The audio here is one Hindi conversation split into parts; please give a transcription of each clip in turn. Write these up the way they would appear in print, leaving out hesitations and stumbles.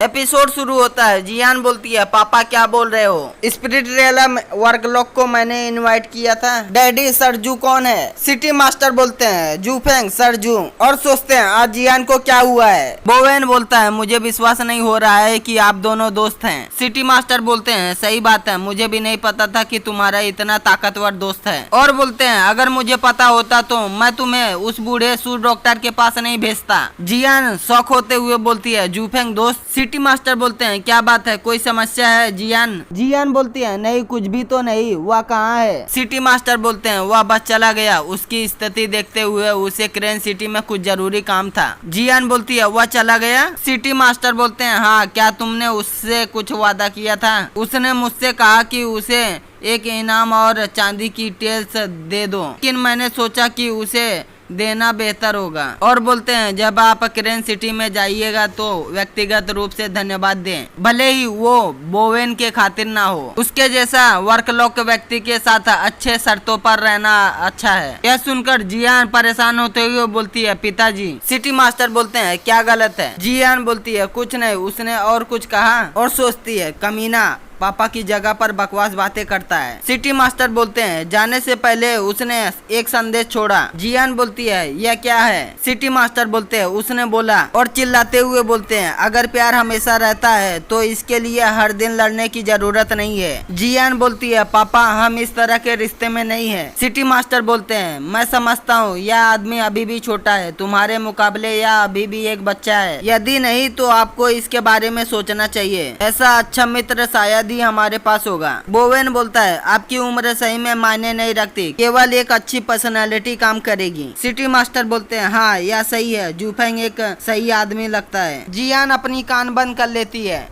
एपिसोड शुरू होता है। जियान बोलती है, पापा क्या बोल रहे हो? स्पिरिट रियलम वर्कलॉक को मैंने इनवाइट किया था। डैडी सरजू कौन है? सिटी मास्टर बोलते हैं, जूफेंग सरजू। और सोचते हैं आज जियान को क्या हुआ है। बोवेन बोलता है, मुझे विश्वास नहीं हो रहा है कि आप दोनों दोस्त हैं। सिटी मास्टर बोलते हैं, सही बात है, मुझे भी नहीं पता था कि तुम्हारा इतना ताकतवर दोस्त है। और बोलते हैं, अगर मुझे पता होता तो मैं तुम्हें उस बूढ़े सूर डॉक्टर के पास नहीं भेजता। जियान शौक होते हुए बोलती है, जूफेंग दोस्त? सिटी मास्टर बोलते हैं, क्या बात है, कोई समस्या है जियान? जियान बोलती है, नहीं कुछ भी तो नहीं, वह कहाँ है? सिटी मास्टर बोलते हैं, वह बस चला गया, उसकी स्थिति देखते हुए उसे क्रेन सिटी में कुछ जरूरी काम था। जियान बोलती है, वह चला गया? सिटी मास्टर बोलते हैं, हाँ, क्या तुमने उससे कुछ वादा किया था? उसने मुझसे कहा कि उसे एक इनाम और चांदी की टेल्स दे दो, लेकिन मैंने सोचा कि उसे देना बेहतर होगा। और बोलते हैं, जब आप क्रेन सिटी में जाइएगा तो व्यक्तिगत रूप से धन्यवाद दें, भले ही वो बोवेन के खातिर ना हो। उसके जैसा वर्कलॉक व्यक्ति के साथ अच्छे शर्तों पर रहना अच्छा है। यह सुनकर जियान परेशान होते हुए बोलती है, पिताजी। सिटी मास्टर बोलते हैं, क्या गलत है? जियान बोलती है, कुछ नहीं, उसने और कुछ कहा। और सोचती है, कमीना पापा की जगह पर बकवास बातें करता है। सिटी मास्टर बोलते हैं, जाने से पहले उसने एक संदेश छोड़ा। जियान बोलती है, यह क्या है? सिटी मास्टर बोलते हैं, उसने बोला। और चिल्लाते हुए बोलते हैं, अगर प्यार हमेशा रहता है तो इसके लिए हर दिन लड़ने की जरूरत नहीं है। जियान बोलती है, पापा हम इस तरह के रिश्ते में नहीं है। सिटी मास्टर बोलते हैं, मैं समझता हूँ यह आदमी अभी भी छोटा है, तुम्हारे मुकाबले यह अभी भी एक बच्चा है। यदि नहीं तो आपको इसके बारे में सोचना चाहिए। ऐसा अच्छा मित्र शायद ही हमारे पास होगा। बोवेन बोलता है, आपकी उम्र सही में मायने नहीं रखती, केवल एक अच्छी पर्सनालिटी काम करेगी। सिटी मास्टर बोलते हैं, हाँ यह सही है, जूफेंग एक सही आदमी लगता है। जियान अपनी कान बंद कर लेती है।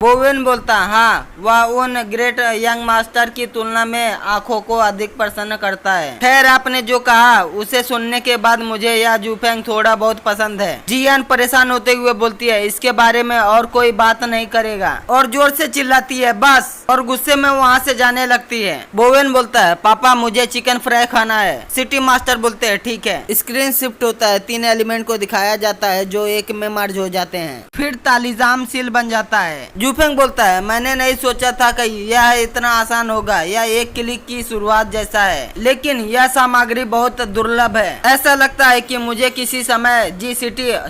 बोवेन बोलता, हाँ, वह उन ग्रेट यंग मास्टर की तुलना में आंखों को अधिक प्रसन्न करता है। खैर, आपने जो कहा उसे सुनने के बाद मुझे यह जूफेंग थोड़ा बहुत पसंद है। जियान परेशान होते हुए बोलती है, इसके बारे में और कोई बात नहीं करेगा। और जोर से चिल्लाती है, बस। और गुस्से में वहाँ से जाने लगती है। बोवेन बोलता है, पापा मुझे चिकन फ्राई खाना है। सिटी मास्टर बोलते हैं, ठीक है। स्क्रीन शिफ्ट होता है, 3 एलिमेंट को दिखाया जाता है जो एक में मर्ज हो जाते हैं। फिर तालिजाम सील बन जाता है। जूफेंग बोलता है, मैंने नहीं सोचा था कि यह इतना आसान होगा, यह एक क्लिक की शुरुआत जैसा है, लेकिन यह सामग्री बहुत दुर्लभ है। ऐसा लगता है कि मुझे किसी समय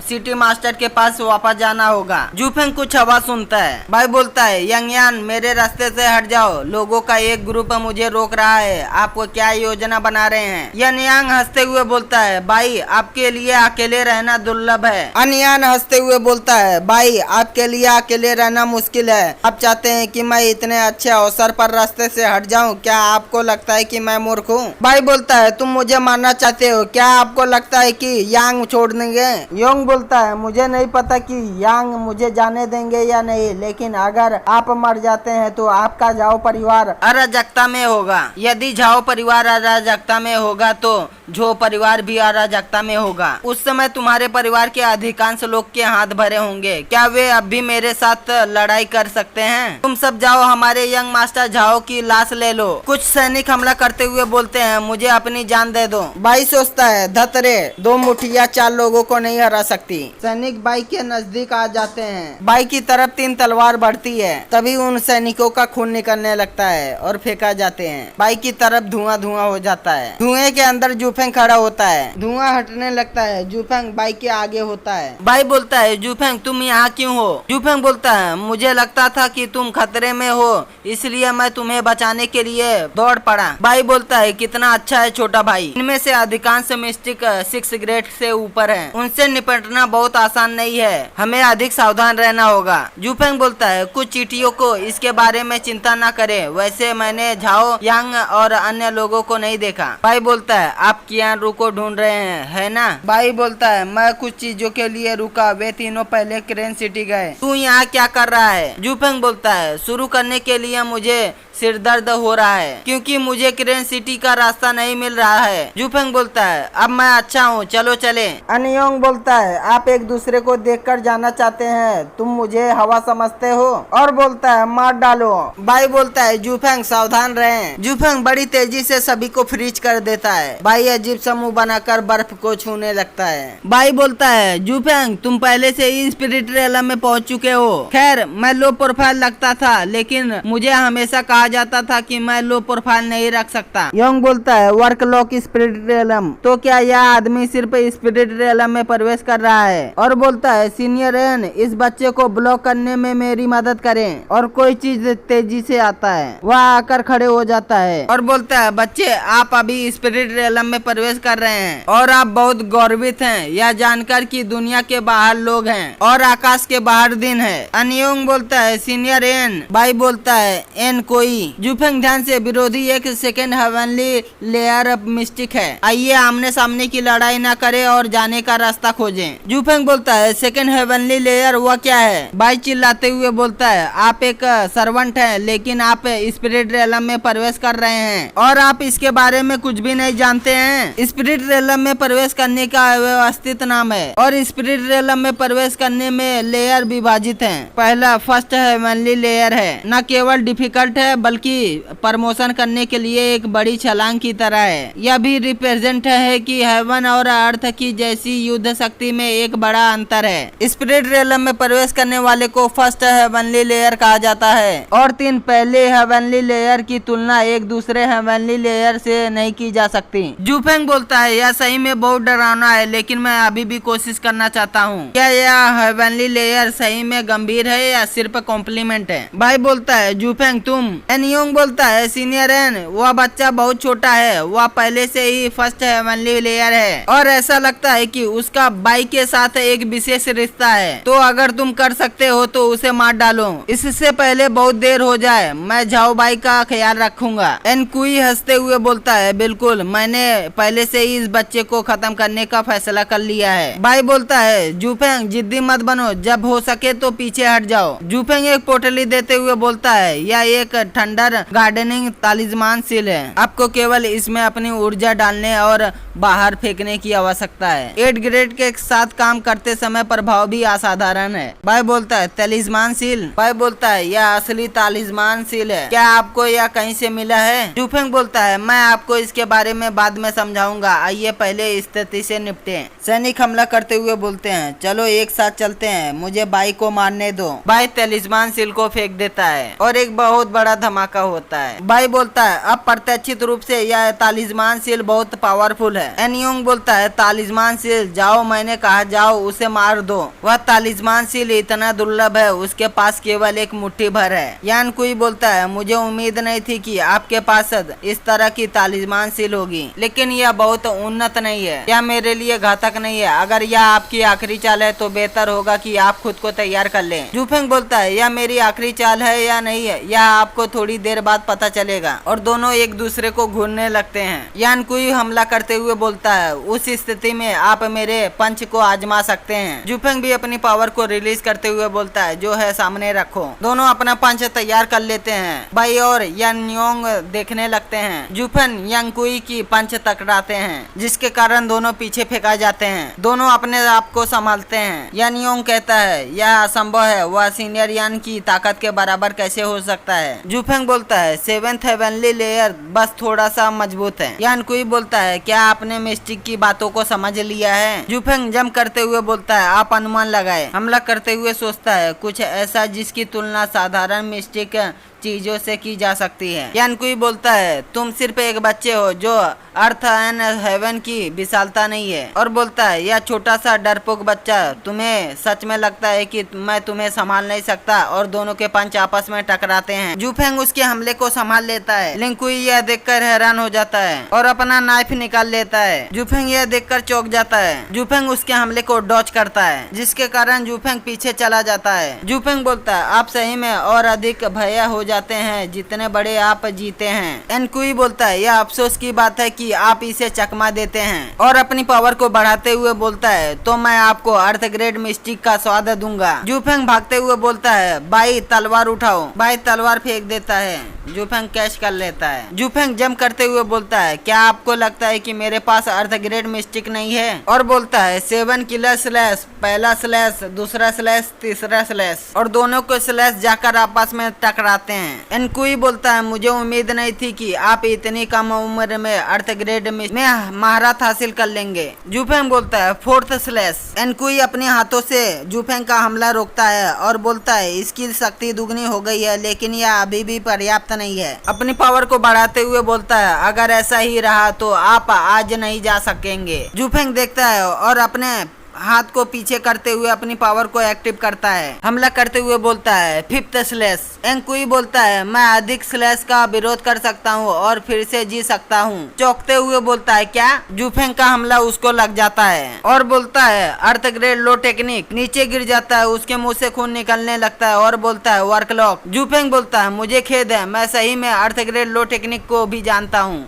सिटी मास्टर के पास वापस जाना होगा। जूफेंग कुछ आवाज सुनता है। भाई बोलता है, यंगयान मेरे रास्ते से हट जाओ, लोगों का एक ग्रुप मुझे रोक रहा है, आप क्या योजना बना रहे हैं? यंगयान हंसते हुए बोलता है, भाई आपके लिए अकेले रहना दुर्लभ है। अनयान हंसते हुए बोलता है, भाई आपके लिए अकेले रहना मुश्किल है। आप चाहते हैं कि मैं इतने अच्छे अवसर पर रास्ते से हट जाऊं? क्या आपको लगता है कि मैं मूर्ख हूँ? भाई बोलता है, तुम मुझे मारना चाहते हो? क्या आपको लगता है कि यांग छोड़ देंगे? योंग बोलता है, मुझे नहीं पता कि यांग मुझे जाने देंगे या नहीं, लेकिन अगर आप मर जाते हैं तो आपका झाओ परिवार अराजकता में होगा। यदि झाओ परिवार अराजकता में होगा तो झो परिवार भी अराजकता में होगा। उस समय तुम्हारे परिवार के अधिकांश लोग के हाथ भरे होंगे। क्या वे अब भी मेरे साथ लड़ाई कर सकते हैं? तुम सब जाओ, हमारे यंग मास्टर झाओ की लाश ले लो। कुछ सैनिक हमला करते हुए बोलते हैं, मुझे अपनी जान दे दो। बाई सोचता है, धतरे, 2 मुठिया 4 लोगों को नहीं हरा सकती। सैनिक बाई के नजदीक आ जाते हैं। बाई की तरफ 3 तलवार बढ़ती है। तभी उन सैनिकों का खून निकलने लगता है और फेंका जाते हैं। बाई की तरफ धुआं धुआं हो जाता है। धुएं के अंदर जूफेंग खड़ा होता है। धुआं हटने लगता है। जूफेंग बाई के आगे होता है। बाई बोलता है, जूफेंग तुम यहाँ क्यों हो? जूफेंग बोलता है, मुझे लगता था कि तुम खतरे में हो, इसलिए मैं तुम्हें बचाने के लिए दौड़ पड़ा। बाई बोलता है, कितना अच्छा है छोटा भाई। इनमें से अधिकांश मिस्टिक 6 ग्रेड से ऊपर हैं। उनसे निपटना बहुत आसान नहीं है, हमें अधिक सावधान रहना होगा। जूफेंग बोलता है, कुछ चींटियों को इसके बारे में चिंता न करे, वैसे मैंने झाओ यांग और अन्य लोगों को नहीं देखा। बाई बोलता है, आप कियान को ढूंढ रहे हैं, है ना? बाई बोलता है, मैं कुछ चीजों के लिए रुका, वे तीनों पहले क्रेन सिटी गए। तू यहाँ क्या कर रहा है? जूफेंग बोलता है, शुरू करने के लिए मुझे सिर दर्द हो रहा है क्योंकि मुझे क्रेन सिटी का रास्ता नहीं मिल रहा है। जूफेंग बोलता है अब मैं अच्छा हूँ, चलो चले। अनयोंग बोलता है आप एक दूसरे को देखकर जाना चाहते हैं, तुम मुझे हवा समझते हो, और बोलता है मार डालो। बाई बोलता है जूफेंग सावधान रहें। जूफेंग बड़ी तेजी से सभी को फ्रीज कर देता है। बाई अजीब सा मुंह बनाकर बर्फ को छूने लगता है। बाई बोलता है जूफेंग तुम पहले से ही स्पिरिट रियलम में पहुंच चुके हो। खैर मैं लो प्रोफाइल लगता था, लेकिन मुझे हमेशा कहा जाता था कि मैं लो प्रोफाइल नहीं रख सकता। योंग बोलता है वर्क लॉक स्पिरिट रियलम, तो क्या यह आदमी सिर्फ स्पिरिट रियलम में प्रवेश कर रहा है? और बोलता है सीनियर एन इस बच्चे को ब्लॉक करने में मेरी मदद करें। और कोई चीज तेजी से आता है, वह आकर खड़े हो जाता है और बोलता है बच्चे आप अभी स्पिरिट रियलम में प्रवेश कर रहे हैं और आप बहुत गौरवित हैं यह जानकर कि दुनिया के बाहर लोग हैं और आकाश के बाहर दिन है। अनयोंग बोलता है सीनियर एन। बाई बोलता है एन कोई। जूफेंग ध्यान से विरोधी एक second heavenly layer of mistake है, आइए आमने सामने की लड़ाई न करे और जाने का रास्ता खोजें। जूफेंग बोलता है सेकेंड हेवनली लेयर वह क्या है? बाई चिल्लाते हुए बोलता है आप एक सर्वेंट हैं, लेकिन आप स्पिरिट रियलम में प्रवेश कर रहे हैं और आप इसके बारे में कुछ भी नहीं जानते हैं। स्पिरिट रियलम में प्रवेश करने का व्यवस्थित नाम है और स्पिरिट रियलम में प्रवेश करने में लेयर विभाजित हैं। पहला फर्स्ट हेवनली लेयर है, न केवल डिफिकल्ट है बल्कि प्रमोशन करने के लिए एक बड़ी छलांग की तरह है। यह भी रिप्रेजेंट है कि हेवन और अर्थ की जैसी युद्ध शक्ति में एक बड़ा अंतर है। स्पिरिट रियलम में प्रवेश करने वाले को फर्स्ट हेवनली लेयर कहा जाता है और 3 पहले हेवनली लेयर की तुलना एक दूसरे हेवनली लेयर से नहीं की जा सकती। जूफेंग बोलता है यह सही में बहुत डरावना है, लेकिन मैं अभी भी कोशिश करना चाहता हूँ। क्या यह हेवनली लेयर सही में गंभीर है या सिर्फ कॉम्प्लीमेंट है? भाई बोलता है जूफेंग तुम। एनयोंग बोलता है सीनियर एन वह बच्चा बहुत छोटा है, वह पहले से ही फर्स्ट हेवनली लेयर है और ऐसा लगता है कि उसका बाई के साथ एक विशेष रिश्ता है, तो अगर तुम कर सकते हो तो उसे मार डालो। इससे पहले बहुत देर हो जाए, मैं झाओ बाई का ख्याल रखूंगा। एनकुई हंसते हुए बोलता है बिल्कुल, मैंने पहले से ही इस बच्चे को खत्म करने का फैसला कर लिया है। बाई बोलता है जूफेंग जिद्दी मत बनो, जब हो सके तो पीछे हट जाओ। जूफेंग एक पोटली देते हुए बोलता है यह एक थंडर गार्डनिंग तालिस्मान सील है, आपको केवल इसमें अपनी ऊर्जा डालने और बाहर फेंकने की आवश्यकता है। 8 ग्रेड के साथ काम करते समय प्रभाव भी असाधारण है। बाई बोलता है तालिस्मान सील। बाई बोलता है यह असली तालिस्मान सील है, क्या आपको यह कहीं से मिला है? जूफेंग बोलता है मैं आपको इसके बारे में बाद में समझाऊंगा, आइए पहले स्थिति से निपटे। सैनिक हमला करते हुए बोलते हैं चलो एक साथ चलते हैं, मुझे बाई को मारने दो। बाई तालिस्मान सील को फेंक देता है और एक बहुत बड़ा धमाका होता है। बाई बोलता है अब प्रत्यक्षित रूप से यह तालिस्मान सील बहुत पावरफुल है। एनयोंग बोलता है तालिस्मान सील जाओ, मैंने कहा जाओ, उसे मार दो। वह तालिस्मान सील इतना दुर्लभ है, उसके पास केवल एक मुट्ठी भर है। यान कुई बोलता है मुझे उम्मीद नहीं थी कि आपके पास इस तरह की तालिस्मान सील होगी, लेकिन यह बहुत उन्नत नहीं है, यह मेरे लिए घातक नहीं है। अगर यह आपकी आखिरी चाल है तो बेहतर होगा कि आप खुद को तैयार कर लें। जूफेंग बोलता है यह मेरी आखिरी चाल है या नहीं है यह आपको थोड़ी देर बाद पता चलेगा, और दोनों एक दूसरे को घूरने लगते हैं। यान कुई हमला करते हुए बोलता है उस स्थिति में आप मेरे पंच को आजमा सकते हैं। जूफेंग भी अपनी पावर को रिलीज करते हुए बोलता है जो है सामने रखो। दोनों अपना पंच तैयार कर लेते हैं। बाई और यानयोंग देखने लगते हैं। जूफेंग यांगकुई की पंच टकराते हैं, जिसके कारण दोनों पीछे फेंका जाते हैं। दोनों अपने आप को संभालते हैं। यानयोंग कहता है यह असंभव है, वह सीनियर यान की ताकत के बराबर कैसे हो सकता है? जूफेंग बोलता है 7th हेवनली लेयर बस थोड़ा सा मजबूत है। यानकुई बोलता है क्या आपने मिस्टिक की बातों को समझ लिया है? जूफेंग जंप करते हुए बोलता है आप अनुमान लगाए। हमला करते हुए सोचता है कुछ ऐसा जिसकी तुलना साधारण मिस्टिक चीजों से की जा सकती है। यानकुई बोलता है तुम सिर्फ एक बच्चे हो जो अर्थ एंड हेवन की विशालता नहीं है, और बोलता है यह छोटा सा डरपोक बच्चा, तुम्हें सच में लगता है कि मैं तुम्हें संभाल नहीं सकता? और दोनों के पंच आपस में टकराते हैं। जूफेंग उसके हमले को संभाल लेता है। लिंकुई यह देखकर हैरान हो जाता है और अपना नाइफ निकाल लेता है। जूफेंग यह देखकर चौंक जाता है। जूफेंग उसके हमले को डॉच करता है, जिसके कारण जूफेंग पीछे चला जाता है। जूफेंग बोलता है आप सही में और अधिक भय हो जाते हैं जितने बड़े आप जीते हैं। एनकुई बोलता है यह अफसोस की बात है कि आप इसे चकमा देते हैं, और अपनी पावर को बढ़ाते हुए बोलता है तो मैं आपको अर्थ ग्रेड मिस्टिक का स्वाद दूंगा। जूफेंग भागते हुए बोलता है बाई तलवार उठाओ। बाई तलवार फेंक देता है। जूफेंग कैच कर लेता है। जूफेंग जंप करते हुए बोलता है, क्या आपको लगता है कि मेरे पास अर्थ ग्रेड मिस्टिक नहीं है? और बोलता है 7 किलर स्लैश, पहला स्लैश, दूसरा स्लैश, तीसरा स्लैश, और दोनों को स्लैश जाकर आपस में टकराते हैं। एनकुई बोलता है, मुझे उम्मीद नहीं थी कि आप इतनी कम उम्र में अर्थ ग्रेड में महारत हासिल कर लेंगे। जूफेंग बोलता है 4th स्लैश। एनकुई अपने हाथों से जूफेंग का हमला रोकता है और बोलता है, इसकी शक्ति दुगनी हो गई है, लेकिन यह अभी भी पर्याप्त नहीं है। अपनी पावर को बढ़ाते हुए बोलता है, अगर ऐसा ही रहा तो आप आज नहीं जा सकेंगे। जूफेंग देखता है और अपने हाथ को पीछे करते हुए अपनी पावर को एक्टिव करता है। हमला करते हुए बोलता है 5th स्लैश। एंकुई बोलता है, मैं अधिक स्लैश का विरोध कर सकता हूँ और फिर से जी सकता हूँ। चौंकते हुए बोलता है, क्या? जूफेंग का हमला उसको लग जाता है और बोलता है, अर्थ ग्रेड लो टेक्निक। नीचे गिर जाता है, उसके मुंह से खून निकलने लगता है और बोलता है, वर्क लॉक। जूफेंग बोलता है, मुझे खेद है, मैं सही में अर्थ ग्रेड लो टेक्निक को भी जानता हूँ।